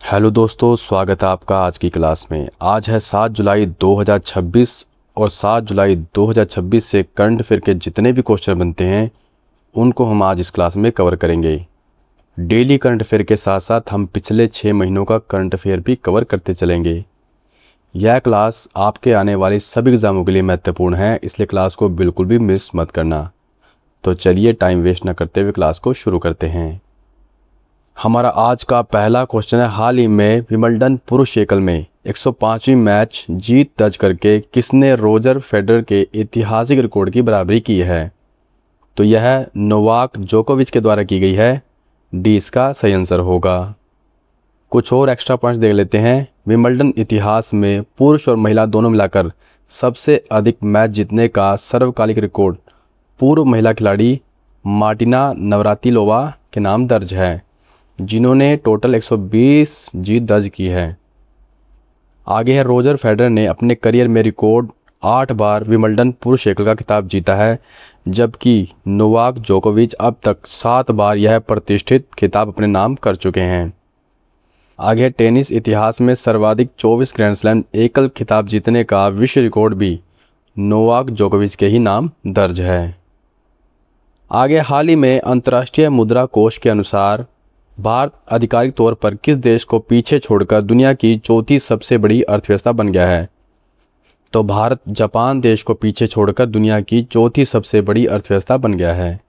Hello दोस्तों, स्वागत है आपका आज की क्लास में। आज है 7 जुलाई 2026 और 7 जुलाई 2026 से करंट अफेयर के जितने भी क्वेश्चन बनते हैं उनको हम आज इस क्लास में कवर करेंगे। डेली करंट अफेयर के साथ साथ हम पिछले 6 महीनों का करंट अफेयर भी कवर करते चलेंगे। यह क्लास आपके आने वाले सभी एग्ज़ामों के लिए महत्वपूर्ण है, इसलिए क्लास को बिल्कुल भी मिस मत करना। तो चलिए टाइम वेस्ट न करते हुए क्लास को शुरू करते हैं। हमारा आज का पहला क्वेश्चन है, हाल ही में विंबलडन पुरुष एकल में 105वीं मैच जीत दर्ज करके किसने रोजर फेडरर के ऐतिहासिक रिकॉर्ड की बराबरी की है? तो यह नोवाक जोकोविच के द्वारा की गई है। डी इसका सही आंसर होगा। कुछ और एक्स्ट्रा पॉइंट्स देख लेते हैं। विंबलडन इतिहास में पुरुष और महिला दोनों मिलाकर सबसे अधिक मैच जीतने का सर्वकालिक रिकॉर्ड पूर्व महिला खिलाड़ी मार्टिना नवरातिलोवा के नाम दर्ज है, जिन्होंने टोटल 120 जीत दर्ज की है। आगे है, रोजर फेडरर ने अपने करियर में रिकॉर्ड 8 बार विंबलडन पुरुष एकल का खिताब जीता है, जबकि नोवाक जोकोविच अब तक 7 बार यह प्रतिष्ठित खिताब अपने नाम कर चुके हैं। आगे है, टेनिस इतिहास में सर्वाधिक 24 ग्रैंड स्लैम एकल खिताब जीतने का विश्व रिकॉर्ड भी नोवाक जोकोविच के ही नाम दर्ज है। आगे, हाल ही में अंतर्राष्ट्रीय मुद्रा कोष के अनुसार भारत आधिकारिक तौर पर किस देश को पीछे छोड़कर दुनिया की चौथी सबसे बड़ी अर्थव्यवस्था बन गया है? तो भारत जापान देश को पीछे छोड़कर दुनिया की चौथी सबसे बड़ी अर्थव्यवस्था बन गया है।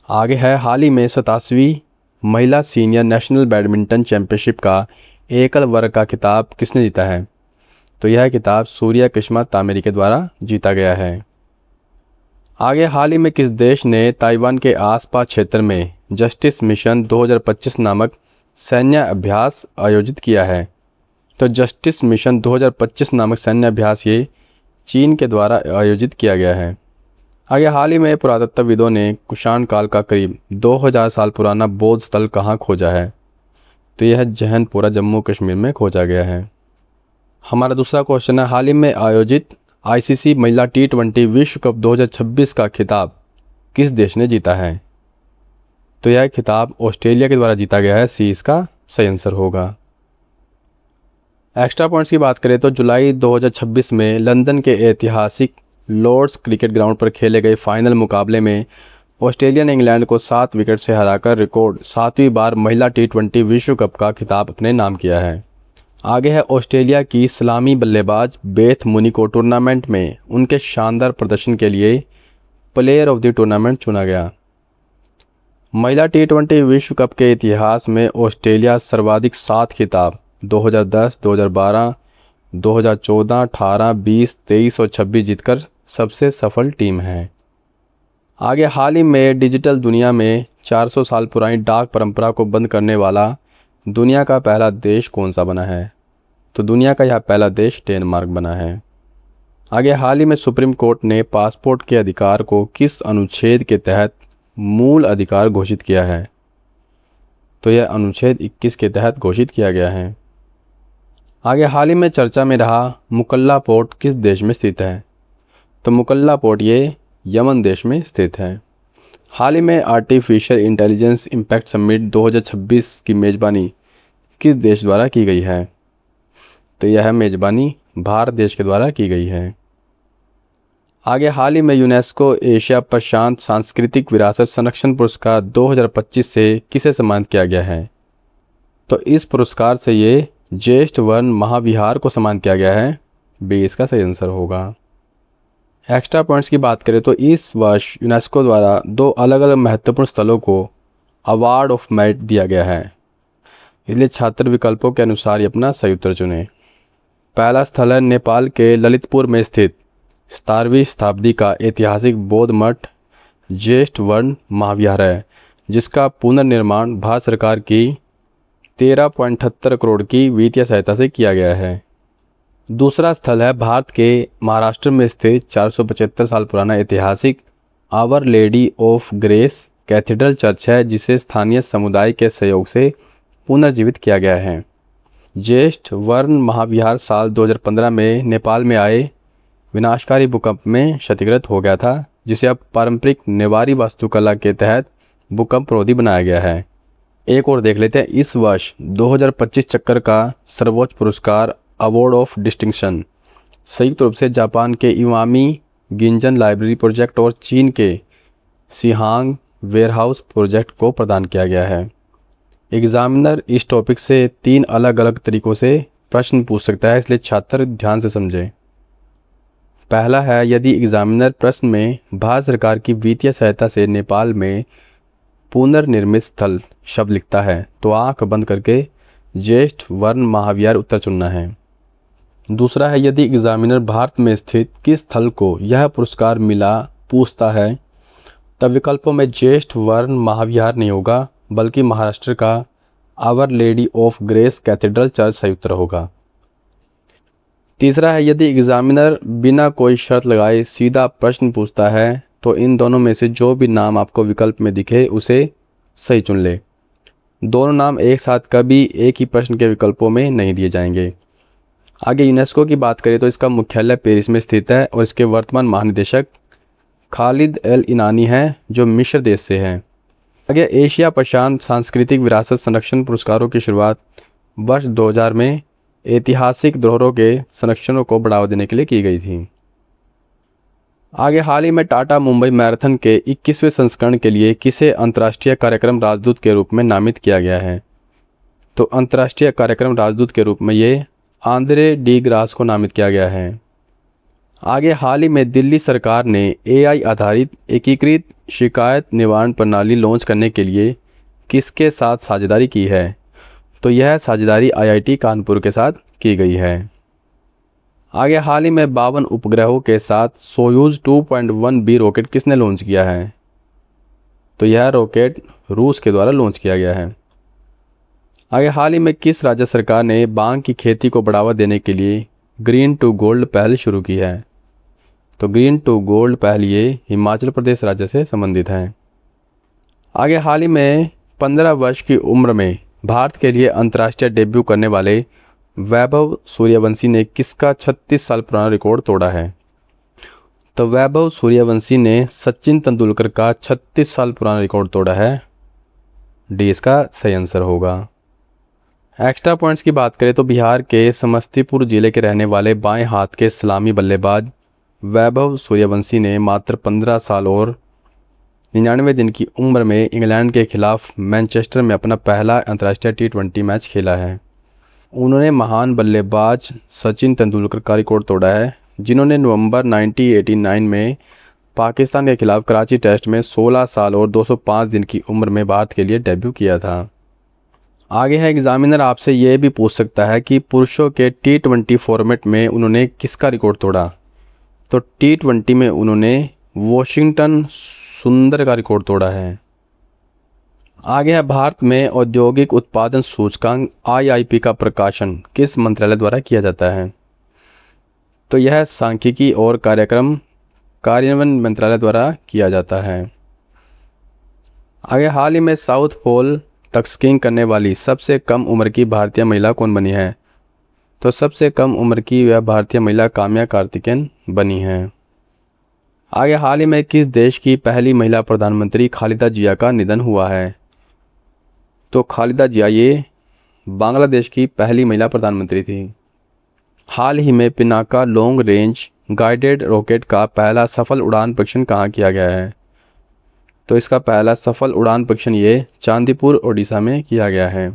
आगे है, हाल ही में 87वीं महिला सीनियर नेशनल बैडमिंटन चैंपियनशिप का एकल वर्ग का खिताब किसने जीता है? तो यह खिताब सूर्या कृष्णा तामेरी के द्वारा जीता गया है। आगे, हाल ही में किस देश ने ताइवान के आसपास क्षेत्र में जस्टिस मिशन 2025 नामक सैन्य अभ्यास आयोजित किया है? तो जस्टिस मिशन 2025 नामक सैन्य अभ्यास ये चीन के द्वारा आयोजित किया गया है। आगे, हाल ही में पुरातत्वविदों ने कुषाण काल का करीब 2000 साल पुराना बौद्ध स्थल कहाँ खोजा है? तो यह जहनपुरा जम्मू कश्मीर में खोजा गया है। हमारा दूसरा क्वेश्चन है, हाल ही में आयोजित आईसीसी महिला T20 विश्व कप 2026 का खिताब किस देश ने जीता है? तो यह खिताब ऑस्ट्रेलिया के द्वारा जीता गया है। सी इसका सही आंसर होगा। एक्स्ट्रा पॉइंट्स की बात करें तो जुलाई 2026 में लंदन के ऐतिहासिक लॉर्ड्स क्रिकेट ग्राउंड पर खेले गए फाइनल मुकाबले में ऑस्ट्रेलिया ने इंग्लैंड को 7 विकेट से हराकर रिकॉर्ड 7वीं बार महिला T20 विश्व कप का खिताब अपने नाम किया है। आगे है, ऑस्ट्रेलिया की सलामी बल्लेबाज बेथ मुनी को टूर्नामेंट में उनके शानदार प्रदर्शन के लिए प्लेयर ऑफ द टूर्नामेंट चुना गया। महिला T20 विश्व कप के इतिहास में ऑस्ट्रेलिया सर्वाधिक 7 खिताब 2010, 2012, 2014, 18, 20, 23 और 26 जीतकर सबसे सफल टीम है। आगे, हाल ही में डिजिटल दुनिया में 400 साल पुरानी डाक परंपरा को बंद करने वाला दुनिया का पहला देश कौन सा बना है? तो दुनिया का यह पहला देश डेनमार्क बना है। आगे, हाल ही में सुप्रीम कोर्ट ने पासपोर्ट के अधिकार को किस अनुच्छेद के तहत मूल अधिकार घोषित किया है? तो यह अनुच्छेद 21 के तहत घोषित किया गया है। आगे, हाल ही में चर्चा में रहा मुकल्ला पोर्ट किस देश में स्थित है? तो मुकल्ला पोर्ट ये यमन देश में स्थित है। हाल ही में आर्टिफिशियल इंटेलिजेंस इम्पैक्ट समिट 2026 की मेज़बानी किस देश द्वारा की गई है? तो यह मेज़बानी भारत देश के द्वारा की गई है। आगे, हाल ही में यूनेस्को एशिया प्रशांत सांस्कृतिक विरासत संरक्षण पुरस्कार 2025 से किसे सम्मानित किया गया है? तो इस पुरस्कार से ये ज्येष्ठ वर्ण महाविहार को सम्मानित किया गया है। बी इसका सही आंसर होगा। एक्स्ट्रा पॉइंट्स की बात करें तो इस वर्ष यूनेस्को द्वारा 2 अलग अलग महत्वपूर्ण स्थलों को अवार्ड ऑफ मेरिट दिया गया है, इसलिए छात्र विकल्पों के अनुसार ही अपना सही उत्तर चुनें। पहला स्थल है नेपाल के ललितपुर में स्थित 17वीं शताब्दी का ऐतिहासिक बौद्ध मठ ज्येष्ठ वर्ण महाविहार है, जिसका पुनर्निर्माण भारत सरकार की 13.78 करोड़ की वित्तीय सहायता से किया गया है। दूसरा स्थल है भारत के महाराष्ट्र में स्थित 475 साल पुराना ऐतिहासिक Our Lady of Grace Cathedral Church है, जिसे स्थानीय समुदाय के सहयोग से पुनर्जीवित किया गया है। ज्येष्ठ वर्ण महाविहार साल 2015 में नेपाल में आए विनाशकारी भूकंप में क्षतिग्रस्त हो गया था, जिसे अब पारंपरिक नेवारी वास्तुकला के तहत भूकंप रोधी बनाया गया है। एक और देख लेते हैं, इस वर्ष 2025 चक्कर का सर्वोच्च पुरस्कार अवार्ड ऑफ डिस्टिंक्शन संयुक्त रूप से जापान के इवामी गिंजन लाइब्रेरी प्रोजेक्ट और चीन के सिहांग वेयरहाउस प्रोजेक्ट को प्रदान किया गया है। एग्जामिनर इस टॉपिक से 3 अलग अलग तरीक़ों से प्रश्न पूछ सकता है, इसलिए छात्र ध्यान से समझें। पहला है, यदि एग्जामिनर प्रश्न में भारत सरकार की वित्तीय सहायता से नेपाल में पुनर्निर्मित स्थल शब्द लिखता है तो आंख बंद करके ज्येष्ठ वर्ण महाविहार उत्तर चुनना है। दूसरा है, यदि एग्जामिनर भारत में स्थित किस स्थल को यह पुरस्कार मिला पूछता है तब विकल्पों में ज्येष्ठ वर्ण महाविहार नहीं होगा, बल्कि महाराष्ट्र का Our Lady of Grace Cathedral Church सही उत्तर होगा। तीसरा है, यदि एग्जामिनर बिना कोई शर्त लगाए सीधा प्रश्न पूछता है तो इन दोनों में से जो भी नाम आपको विकल्प में दिखे उसे सही चुन ले। दोनों नाम एक साथ कभी एक ही प्रश्न के विकल्पों में नहीं दिए जाएंगे। आगे यूनेस्को की बात करें तो इसका मुख्यालय पेरिस में स्थित है और इसके वर्तमान महानिदेशक खालिद एल इनानी हैं जो मिस्र देश से हैं। आगे एशिया प्रशांत सांस्कृतिक विरासत संरक्षण पुरस्कारों की शुरुआत वर्ष 2000 में ऐतिहासिक धरोहरों के संरक्षणों को बढ़ावा देने के लिए की गई थी। आगे हाल ही में टाटा मुंबई मैराथन के 21वें संस्करण के लिए किसे अंतर्राष्ट्रीय कार्यक्रम राजदूत के रूप में नामित किया गया है? तो अंतर्राष्ट्रीय कार्यक्रम राजदूत के रूप में ये आंद्रे डी ग्रास को नामित किया गया है। आगे हाल ही में दिल्ली सरकार ने एआई आधारित एकीकृत शिकायत निवारण प्रणाली लॉन्च करने के लिए किसके साथ साझेदारी की है? तो यह साझेदारी आईआईटी कानपुर के साथ की गई है। आगे हाल ही में 52 उपग्रहों के साथ सोयूज 2.1B रॉकेट किसने लॉन्च किया है? तो यह रॉकेट रूस के द्वारा लॉन्च किया गया है। आगे हाल ही में किस राज्य सरकार ने बांग की खेती को बढ़ावा देने के लिए ग्रीन टू गोल्ड पहल शुरू की है? तो ग्रीन टू गोल्ड पहल ये हिमाचल प्रदेश राज्य से संबंधित है। आगे हाल ही में 15 वर्ष की उम्र में भारत के लिए अंतर्राष्ट्रीय डेब्यू करने वाले वैभव सूर्यवंशी ने किसका 36 साल पुराना रिकॉर्ड तोड़ा है? तो वैभव सूर्यवंशी ने सचिन तेंदुलकर का 36 साल पुराना रिकॉर्ड तोड़ा है। डी इसका सही आंसर होगा। एक्स्ट्रा पॉइंट्स की बात करें तो बिहार के समस्तीपुर जिले के रहने वाले बाएं हाथ के सलामी बल्लेबाज वैभव सूर्यवंशी ने मात्र 15 साल और 99 दिन की उम्र में इंग्लैंड के खिलाफ मैनचेस्टर में अपना पहला अंतर्राष्ट्रीय T20 मैच खेला है। उन्होंने महान बल्लेबाज सचिन तेंदुलकर का रिकॉर्ड तोड़ा है, जिन्होंने नवंबर 1989 में पाकिस्तान के खिलाफ कराची टेस्ट में 16 साल और 205 दिन की उम्र में भारत के लिए डेब्यू किया था। आगे है, एग्जामिनर आपसे ये भी पूछ सकता है कि पुरुषों के T20 फॉर्मेट में उन्होंने किसका रिकॉर्ड तोड़ा? तो T20 में उन्होंने वॉशिंगटन सुंदर का रिकॉर्ड तोड़ा है। आगे है, भारत में औद्योगिक उत्पादन सूचकांक IIP का प्रकाशन किस मंत्रालय द्वारा किया जाता है? तो यह सांख्यिकी और कार्यक्रम कार्यान्वयन मंत्रालय द्वारा किया जाता है। आगे हाल ही में साउथ पोल तक स्कीइंग करने वाली सबसे कम उम्र की भारतीय महिला कौन बनी है? तो सबसे कम उम्र की वह भारतीय महिला काम्या कार्तिकेयन बनी है। आगे हाल ही में किस देश की पहली महिला प्रधानमंत्री खालिदा जिया का निधन हुआ है? तो खालिदा जिया ये बांग्लादेश की पहली महिला प्रधानमंत्री थी। हाल ही में Pinaka long range guided rocket का पहला सफल उड़ान परीक्षण कहाँ किया गया है? तो इसका पहला सफल उड़ान परीक्षण ये चांदीपुर ओडिशा में किया गया है।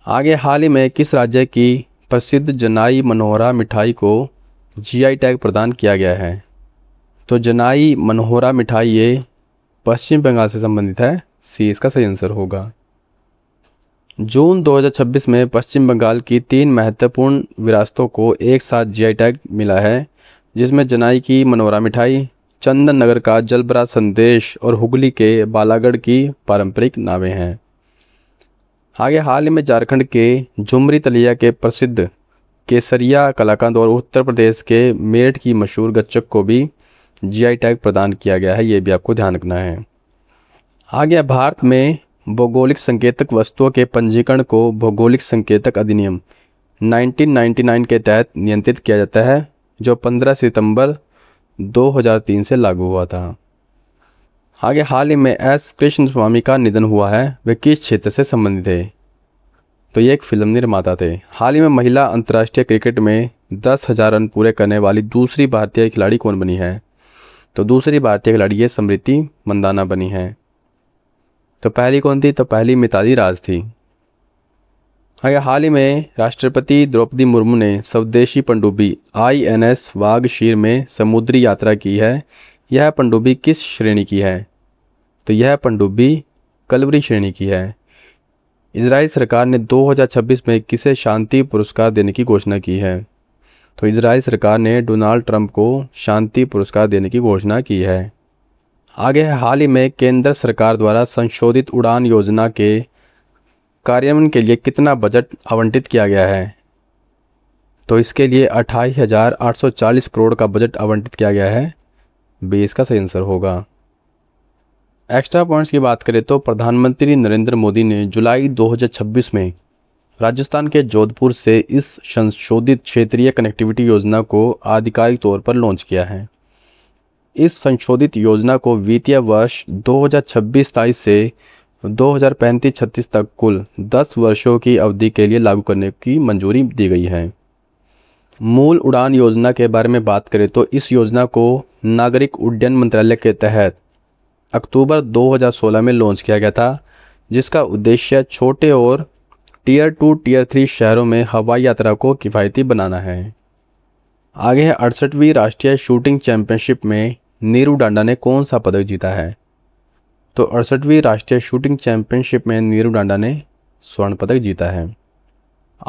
आगे हाल ही में किस राज्य की प्रसिद्ध जनाई मनोहरा मिठाई को GI टैग प्रदान किया गया है? तो जनाई मनोहरा मिठाई ये पश्चिम बंगाल से संबंधित है। सी इसका सही आंसर होगा। जून 2026 में पश्चिम बंगाल की 3 महत्वपूर्ण विरासतों को एक साथ GI टैग मिला है, जिसमें जनाई की मनोहरा मिठाई, चंदन नगर का जलबरा संदेश और हुगली के बालागढ़ की पारंपरिक नावें हैं। आगे हाल ही में झारखंड के झुमरी तलिया के प्रसिद्ध केसरिया कलाकंद और उत्तर प्रदेश के मेरठ की मशहूर गच्चक को भी GI टैग प्रदान किया गया है, ये भी आपको ध्यान रखना है। आगे भारत में भौगोलिक संकेतक वस्तुओं के पंजीकरण को भौगोलिक संकेतक अधिनियम 1999 के तहत नियंत्रित किया जाता है, जो 15 सितंबर 2003 से लागू हुआ था। आगे हाल ही में एस कृष्ण स्वामी का निधन हुआ है, वे किस क्षेत्र से संबंधित थे? तो ये एक फिल्म निर्माता थे। हाल ही में महिला अंतर्राष्ट्रीय क्रिकेट में 10,000 रन पूरे करने वाली दूसरी भारतीय खिलाड़ी कौन बनी है? तो दूसरी भारतीय खिलाड़ी ये स्मृति मंदाना बनी है। तो पहली कौन थी? तो पहली मिताली राज थी। आगे हाल ही में राष्ट्रपति द्रौपदी मुर्मू ने स्वदेशी पनडुब्बी INS वागशीर में समुद्री यात्रा की है। यह पनडुब्बी किस श्रेणी की है? तो यह पनडुब्बी कलवरी श्रेणी की है। इजराइल सरकार ने 2026 में किसे शांति पुरस्कार देने की घोषणा की है? तो इजराइल सरकार ने डोनाल्ड ट्रंप को शांति पुरस्कार देने की घोषणा की है। आगे हाल ही में केंद्र सरकार द्वारा संशोधित उड़ान योजना के कार्यान्वयन के लिए कितना बजट आवंटित किया गया है? तो इसके लिए 28,840 करोड़ का बजट आवंटित किया गया है। 20 का सही आंसर होगा। एक्स्ट्रा पॉइंट्स की बात करें तो प्रधानमंत्री नरेंद्र मोदी ने जुलाई 2026 में राजस्थान के जोधपुर से इस संशोधित क्षेत्रीय कनेक्टिविटी योजना को आधिकारिक तौर पर लॉन्च किया है। इस संशोधित योजना को वित्तीय वर्ष 2026-27 से 2035-36 तक कुल 10 वर्षों की अवधि के लिए लागू करने की मंजूरी दी गई है। मूल उड़ान योजना के बारे में बात करें तो इस योजना को नागरिक उड्डयन मंत्रालय के तहत अक्टूबर 2016 में लॉन्च किया गया था, जिसका उद्देश्य छोटे और टियर 2 टियर 3 शहरों में हवाई यात्रा को किफ़ायती बनाना है। आगे है 68वीं राष्ट्रीय शूटिंग चैंपियनशिप में नीरू डांडा ने कौन सा पदक जीता है? तो 68वीं राष्ट्रीय शूटिंग चैंपियनशिप में नीरू डांडा ने स्वर्ण पदक जीता है।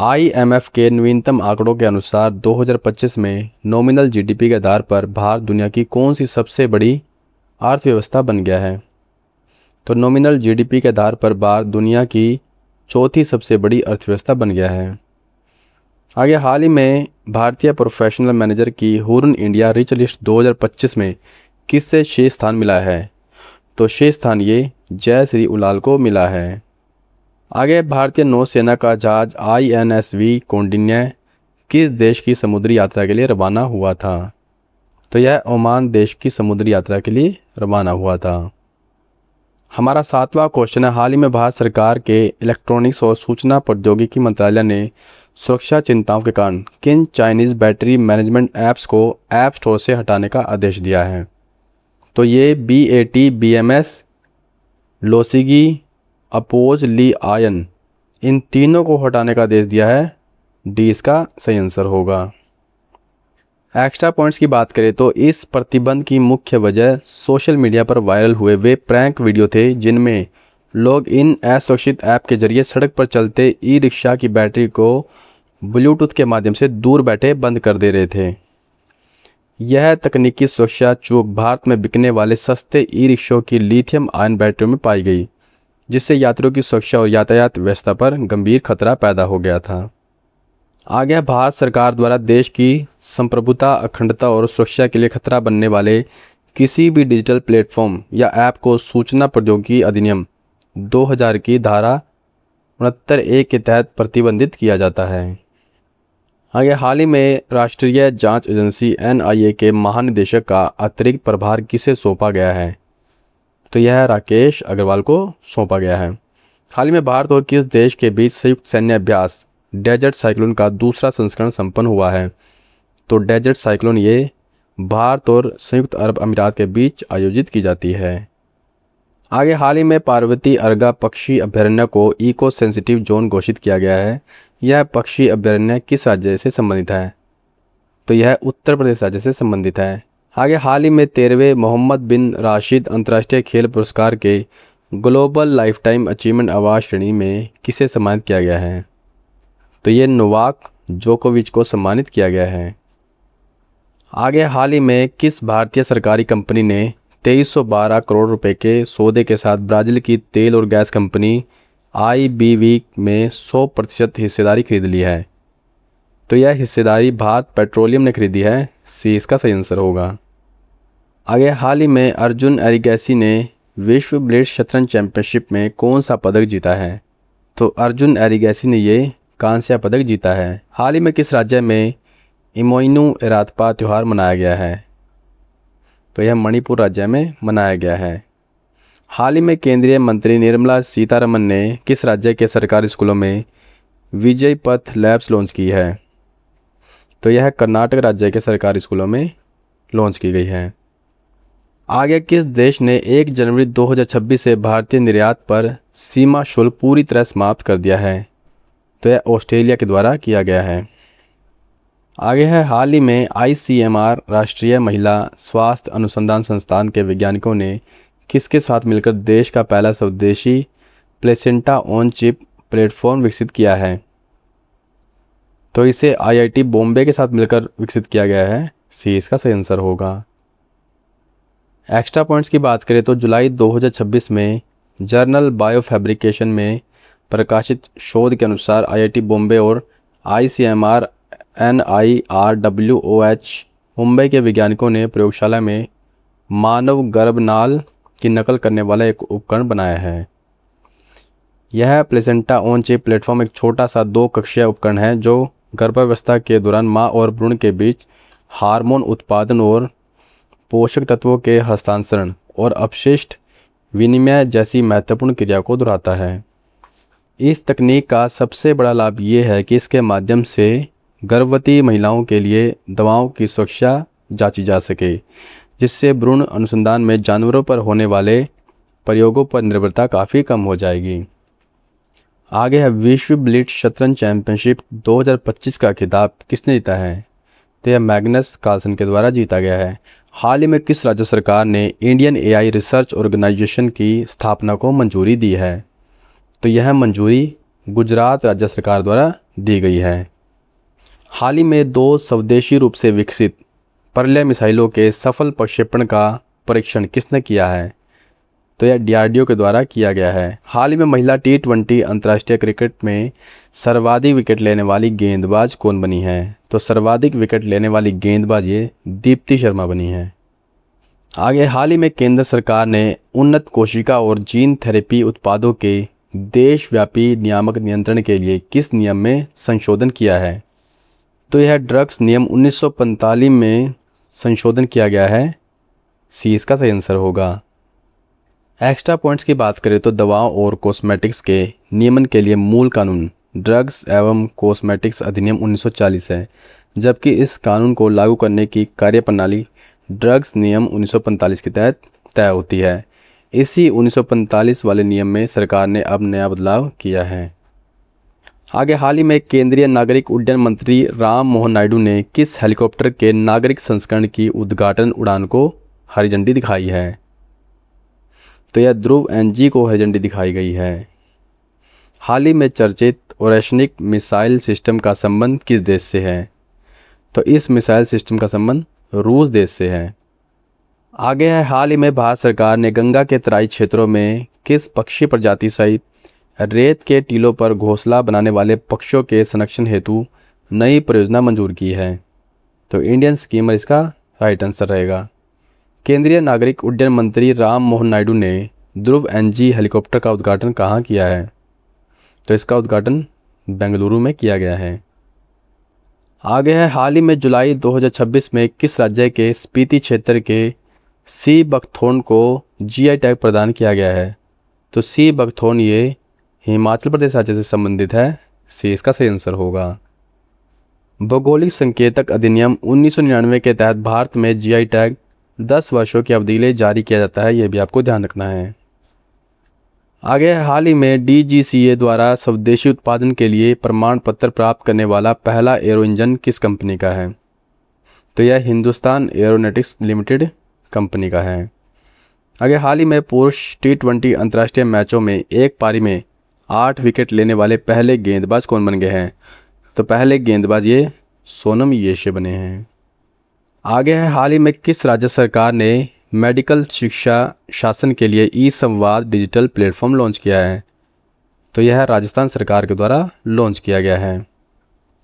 IMF के नवीनतम आंकड़ों के अनुसार 2025 में नॉमिनल GDP के आधार पर भारत दुनिया की कौन सी सबसे बड़ी अर्थव्यवस्था बन गया है? तो नॉमिनल GDP के आधार पर भारत दुनिया की चौथी सबसे बड़ी अर्थव्यवस्था बन गया है। आगे हाल ही में भारतीय प्रोफेशनल मैनेजर की हुरन इंडिया रिच लिस्ट 2025 में किससे शीर्ष स्थान मिला है? तो शीर्ष स्थान ये जय श्री उलाल को मिला है। आगे भारतीय नौसेना का जहाज INSV कौंडिन्य किस देश की समुद्री यात्रा के लिए रवाना हुआ था? तो यह ओमान देश की समुद्री यात्रा के लिए रवाना हुआ था। हमारा 7वां क्वेश्चन है, हाल ही में भारत सरकार के इलेक्ट्रॉनिक्स और सूचना प्रौद्योगिकी मंत्रालय ने सुरक्षा चिंताओं के कारण किन चाइनीज़ बैटरी मैनेजमेंट ऐप्स को ऐप स्टोर से हटाने का आदेश दिया है? तो ये BAT BMS, लोसिगी, अपोज, ली आयन, इन तीनों को हटाने का आदेश दिया है। D इसका सही आंसर होगा। एक्स्ट्रा पॉइंट्स की बात करें तो इस प्रतिबंध की मुख्य वजह सोशल मीडिया पर वायरल हुए वे प्रैंक वीडियो थे, जिनमें लोग इन असुरक्षित ऐप के जरिए सड़क पर चलते ई-रिक्शा की बैटरी को ब्लूटूथ के माध्यम से दूर बैठे बंद कर दे रहे थे। यह तकनीकी सुरक्षा चूक भारत में बिकने वाले सस्ते ई-रिक्शों की लिथियम आयन बैटरियों में पाई गई, जिससे यात्रियों की सुरक्षा और यातायात व्यवस्था पर गंभीर खतरा पैदा हो गया था। आगे भारत सरकार द्वारा देश की संप्रभुता, अखंडता और सुरक्षा के लिए खतरा बनने वाले किसी भी डिजिटल प्लेटफॉर्म या ऐप को सूचना प्रौद्योगिकी अधिनियम 2000 की धारा 69(a) के तहत प्रतिबंधित किया जाता है। आगे हाल ही में राष्ट्रीय जांच एजेंसी NIA के महानिदेशक का अतिरिक्त प्रभार किसे सौंपा गया है? तो यह राकेश अग्रवाल को सौंपा गया है। हाल ही में भारत और किस देश के बीच संयुक्त सैन्य अभ्यास डेजर्ट साइक्लोन का दूसरा संस्करण संपन्न हुआ है? तो डेजर्ट साइक्लोन ये भारत और संयुक्त अरब अमीरात के बीच आयोजित की जाती है। आगे हाल ही में पार्वती अर्गा पक्षी अभयारण्य को इको सेंसिटिव जोन घोषित किया गया है। यह पक्षी अभयारण्य किस राज्य से संबंधित है? तो यह उत्तर प्रदेश राज्य से संबंधित है। आगे हाल ही में 13वें मोहम्मद बिन राशिद अंतर्राष्ट्रीय खेल पुरस्कार के ग्लोबल लाइफटाइम अचीवमेंट अवार्ड श्रेणी में किसे सम्मानित किया गया है? तो ये नोवाक जोकोविच को सम्मानित किया गया है। आगे हाल ही में किस भारतीय सरकारी कंपनी ने 2312 करोड़ रुपए के सौदे के साथ ब्राज़ील की तेल और गैस कंपनी IBV में 100% हिस्सेदारी खरीद ली है? तो यह हिस्सेदारी भारत पेट्रोलियम ने खरीदी है। C इसका सही आंसर होगा। आगे हाल ही में अर्जुन एरिगैसी ने विश्व ब्लिट्ज शतरंज चैंपियनशिप में कौन सा पदक जीता है? तो अर्जुन एरिगैसी ने ये कांस्य पदक जीता है। हाल ही में किस राज्य में इमोइनू इरातपा त्यौहार मनाया गया है? तो यह मणिपुर राज्य में मनाया गया है। हाल ही में केंद्रीय मंत्री निर्मला सीतारमण ने किस राज्य के सरकारी स्कूलों में विजय पथ लैब्स लॉन्च की है? तो यह कर्नाटक राज्य के सरकारी स्कूलों में लॉन्च की गई है। आगे किस देश ने 1 जनवरी 2026 से भारतीय निर्यात पर सीमा शुल्क पूरी तरह समाप्त कर दिया है? तो यह ऑस्ट्रेलिया के द्वारा किया गया है। आगे है, हाल ही में ICMR राष्ट्रीय महिला स्वास्थ्य अनुसंधान संस्थान के वैज्ञानिकों ने किसके साथ मिलकर देश का पहला स्वदेशी प्लेसेंटा ऑन चिप प्लेटफॉर्म विकसित किया है? तो इसे IIT बॉम्बे के साथ मिलकर विकसित किया गया है। सी इसका सही आंसर होगा। एक्स्ट्रा पॉइंट्स की बात करें तो जुलाई 2026 में जर्नल बायोफैब्रिकेशन में प्रकाशित शोध के अनुसार IIT बॉम्बे और ICMR NIRWOH मुंबई के वैज्ञानिकों ने प्रयोगशाला में मानव गर्भनाल की नकल करने वाला एक उपकरण बनाया है। यह प्लेसेंटा ऑन चिप प्लेटफॉर्म एक छोटा सा 2 कक्षीय उपकरण है जो गर्भावस्था के दौरान मां और भ्रूण के बीच हार्मोन उत्पादन और पोषक तत्वों के हस्तांतरण और अपशिष्ट विनिमय जैसी महत्वपूर्ण क्रिया को दोहराता है। इस तकनीक का सबसे बड़ा लाभ ये है कि इसके माध्यम से गर्भवती महिलाओं के लिए दवाओं की सुरक्षा जांची जा सके, जिससे भ्रूण अनुसंधान में जानवरों पर होने वाले प्रयोगों पर निर्भरता काफ़ी कम हो जाएगी। आगे है, विश्व ब्लिट्ज शतरंज चैंपियनशिप 2025 का खिताब किसने जीता है? तो यह मैग्नस कार्लसन के द्वारा जीता गया है। हाल ही में किस राज्य सरकार ने इंडियन AI रिसर्च ऑर्गेनाइजेशन की स्थापना को मंजूरी दी है? तो यह मंजूरी गुजरात राज्य सरकार द्वारा दी गई है। हाल ही में 2 स्वदेशी रूप से विकसित परले मिसाइलों के सफल प्रक्षेपण का परीक्षण किसने किया है? तो यह DRDO के द्वारा किया गया है। हाल ही में महिला T20 अंतर्राष्ट्रीय क्रिकेट में सर्वाधिक विकेट लेने वाली गेंदबाज कौन बनी है? तो सर्वाधिक विकेट लेने वाली गेंदबाज ये दीप्ति शर्मा बनी है। आगे, हाल ही में केंद्र सरकार ने उन्नत कोशिका और जीन थेरेपी उत्पादों के देशव्यापी नियामक नियंत्रण के लिए किस नियम में संशोधन किया है? तो यह ड्रग्स नियम 1945 में संशोधन किया गया है। सी इसका सही आंसर होगा। एक्स्ट्रा पॉइंट्स की बात करें तो दवाओं और कॉस्मेटिक्स के नियमन के लिए मूल कानून ड्रग्स एवं कॉस्मेटिक्स अधिनियम 1940 है, जबकि इस कानून को लागू करने की कार्यप्रणाली ड्रग्स नियम 1945 के तहत तय होती है। इसी 1945 वाले नियम में सरकार ने अब नया बदलाव किया है। आगे, हाल ही में केंद्रीय नागरिक उड्डयन मंत्री राम मोहन नायडू ने किस हेलीकॉप्टर के नागरिक संस्करण की उद्घाटन उड़ान को हरी झंडी दिखाई है? तो यह ध्रुव NG को हरी झंडी दिखाई गई है। हाल ही में चर्चित ओरेशनिक मिसाइल सिस्टम का संबंध किस देश से है? तो इस मिसाइल सिस्टम का संबंध रूस देश से है। आगे है, हाल ही में भारत सरकार ने गंगा के तराई क्षेत्रों में किस पक्षी प्रजाति सहित रेत के टीलों पर घोंसला बनाने वाले पक्षियों के संरक्षण हेतु नई परियोजना मंजूर की है? तो इंडियन स्कीमर इसका राइट आंसर रहेगा। केंद्रीय नागरिक उड्डयन मंत्री राम मोहन नायडू ने ध्रुव NG हेलीकॉप्टर का उद्घाटन कहाँ किया है? तो इसका उद्घाटन बेंगलुरु में किया गया है। आगे है, हाल ही में जुलाई 2026 में किस राज्य के स्पीति क्षेत्र के सी बकथोर्न को GI टैग प्रदान किया गया है? तो सी बकथोर्न ये हिमाचल प्रदेश राज्य से संबंधित है। सी इसका सही आंसर होगा। भौगोलिक संकेतक अधिनियम 1999 के तहत भारत में GI टैग 10 वर्षों की अवधि के लिए जारी किया जाता है, यह भी आपको ध्यान रखना है। आगे, हाल ही में DGCA द्वारा स्वदेशी उत्पादन के लिए प्रमाण पत्र प्राप्त करने वाला पहला एरो इंजन किस कंपनी का है? तो यह हिंदुस्तान एरोनॉटिक्स लिमिटेड कंपनी का है। आगे, हाल ही में पुरुष T20 अंतर्राष्ट्रीय मैचों में एक पारी में 8 विकेट लेने वाले पहले गेंदबाज कौन बन गए हैं? तो पहले गेंदबाज ये सोनम येशे बने हैं। आगे है, हाल ही में किस राज्य सरकार ने मेडिकल शिक्षा शासन के लिए ई-संवाद डिजिटल प्लेटफॉर्म लॉन्च किया है? तो यह राजस्थान सरकार के द्वारा लॉन्च किया गया है।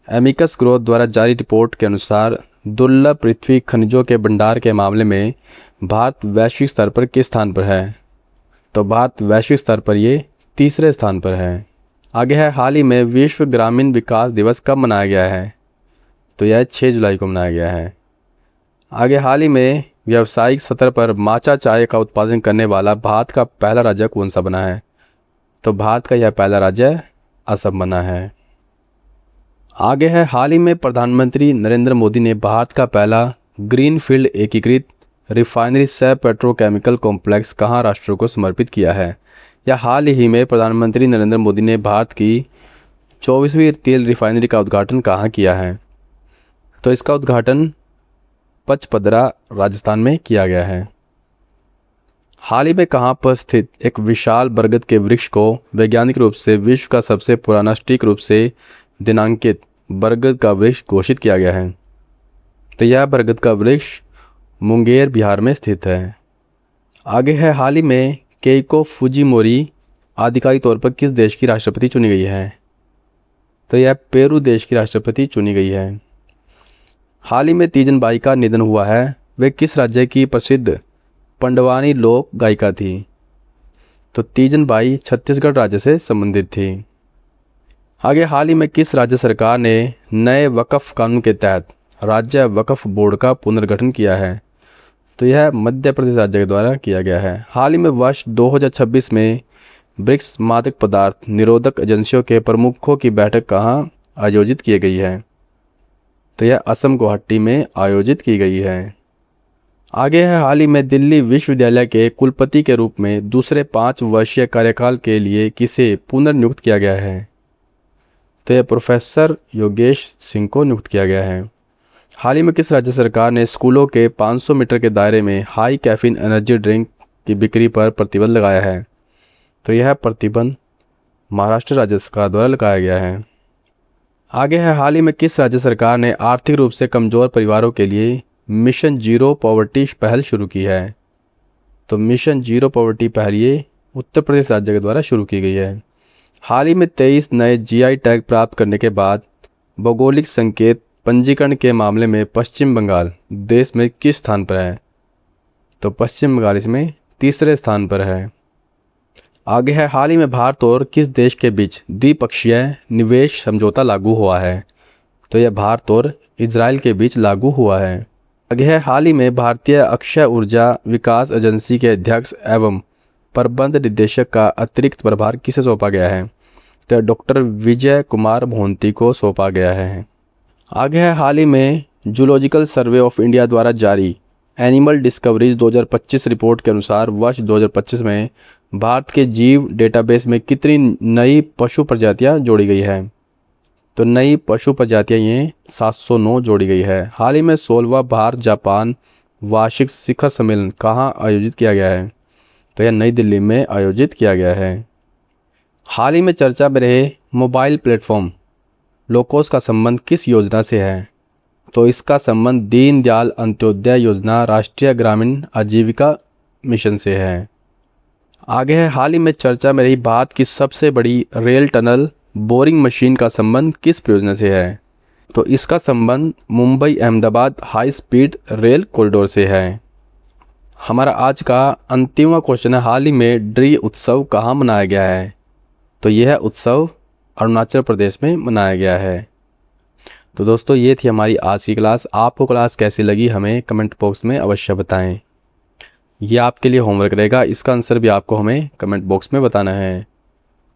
एमिकस ग्रोथ द्वारा जारी रिपोर्ट के अनुसार दुर्लभ पृथ्वी खनिजों के भंडार के मामले में भारत वैश्विक स्तर पर किस स्थान पर है? तो भारत वैश्विक स्तर पर ये 3रे स्थान पर है। आगे है, हाल ही में विश्व ग्रामीण विकास दिवस कब मनाया गया है? तो यह 6 जुलाई को मनाया गया है। आगे, हाल ही में व्यावसायिक स्तर पर माचा चाय का उत्पादन करने वाला भारत का पहला राज्य कौन सा बना है? तो भारत का यह पहला राज्य असम बना है। आगे है, हाल ही में प्रधानमंत्री नरेंद्र मोदी ने भारत का पहला ग्रीनफील्ड एकीकृत रिफाइनरी सह पेट्रोकेमिकल कॉम्प्लेक्स कहाँ राष्ट्र को समर्पित किया है? या हाल ही में प्रधानमंत्री नरेंद्र मोदी ने भारत की 24वीं तेल रिफाइनरी का उद्घाटन कहाँ किया है? तो इसका उद्घाटन पचपदरा राजस्थान में किया गया है। हाल ही में कहाँ पर स्थित एक विशाल बरगद के वृक्ष को वैज्ञानिक रूप से विश्व का सबसे पुराना सटीक रूप से दिनांकित बरगद का वृक्ष घोषित किया गया है? तो यह बरगद का वृक्ष मुंगेर बिहार में स्थित है। आगे है, हाल ही में केइको फुजिमोरी आधिकारिक तौर पर किस देश की राष्ट्रपति चुनी गई है? तो यह पेरू देश की राष्ट्रपति चुनी गई है। हाल ही में तीजन बाई का निधन हुआ है, वे किस राज्य की प्रसिद्ध पंडवानी लोक गायिका थी? तो तीजन बाई छत्तीसगढ़ राज्य से संबंधित थी। आगे, हाल ही में किस राज्य सरकार ने नए वक्फ कानून के तहत राज्य वक्फ बोर्ड का पुनर्गठन किया है? तो यह मध्य प्रदेश राज्य के द्वारा किया गया है। हाल ही में वर्ष 2026 में ब्रिक्स मादक पदार्थ निरोधक एजेंसियों के प्रमुखों की बैठक कहाँ आयोजित की गई है? तो यह असम गुवाहाटी में आयोजित की गई है। आगे है, हाल ही में दिल्ली विश्वविद्यालय के कुलपति के रूप में दूसरे 5 वर्षीय कार्यकाल के लिए किसे पुनर्नियुक्त किया गया है? तो यह प्रोफेसर योगेश सिंह को नियुक्त किया गया है। हाल ही में किस राज्य सरकार ने स्कूलों के 500 मीटर के दायरे में हाई कैफीन एनर्जी ड्रिंक की बिक्री पर प्रतिबंध लगाया है? तो यह प्रतिबंध महाराष्ट्र राज्य सरकार द्वारा लगाया गया है। आगे है, हाल ही में किस राज्य सरकार ने आर्थिक रूप से कमज़ोर परिवारों के लिए मिशन जीरो पॉवर्टी पहल शुरू की है? तो मिशन जीरो पॉवर्टी पहल ये उत्तर प्रदेश राज्य के द्वारा शुरू की गई है। हाल ही में 23 नए जीआई टैग प्राप्त करने के बाद भौगोलिक संकेत पंजीकरण के मामले में पश्चिम बंगाल देश में किस स्थान पर है? तो पश्चिम बंगाल इसमें तीसरे स्थान पर है। आगे है, हाल ही में भारत और किस देश के बीच द्विपक्षीय निवेश समझौता लागू हुआ है? तो यह भारत और इजराइल के बीच लागू हुआ है। आगे है, हाल ही में भारतीय अक्षय ऊर्जा विकास एजेंसी के अध्यक्ष एवं प्रबंध निदेशक का अतिरिक्त प्रभार किसे सौंपा गया है? तो डॉक्टर विजय कुमार मोहंती को सौंपा गया है। आगे है, हाल ही में जूलॉजिकल सर्वे ऑफ इंडिया द्वारा जारी एनिमल डिस्कवरीज 2025 रिपोर्ट के अनुसार वर्ष 2025 में भारत के जीव डेटाबेस में कितनी नई पशु प्रजातियां जोड़ी गई है? तो नई पशु प्रजातियां ये 709 जोड़ी गई है। हाल ही में 16वां भारत जापान वार्षिक शिखर सम्मेलन कहाँ आयोजित किया गया है? तो यह नई दिल्ली में आयोजित किया गया है। हाल ही में चर्चा में रहे मोबाइल प्लेटफॉर्म लोकोस का संबंध किस योजना से है? तो इसका संबंध दीनदयाल अंत्योदय योजना राष्ट्रीय ग्रामीण आजीविका मिशन से है। आगे है, हाल ही में चर्चा में रही भारत की सबसे बड़ी रेल टनल बोरिंग मशीन का संबंध किस परियोजना से है? तो इसका संबंध Mumbai Ahmedabad high speed rail corridor से है। हमारा आज का अंतिम क्वेश्चन है, हाल ही में ड्री उत्सव कहाँ मनाया गया है? तो यह उत्सव अरुणाचल प्रदेश में मनाया गया है। तो दोस्तों, ये थी हमारी आज की क्लास। आपको क्लास कैसी लगी हमें कमेंट बॉक्स में अवश्य बताएं। ये आपके लिए होमवर्क रहेगा, इसका आंसर भी आपको हमें कमेंट बॉक्स में बताना है।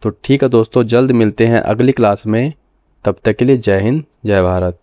तो ठीक है दोस्तों, जल्द मिलते हैं अगली क्लास में। तब तक के लिए जय हिंद, जय भारत।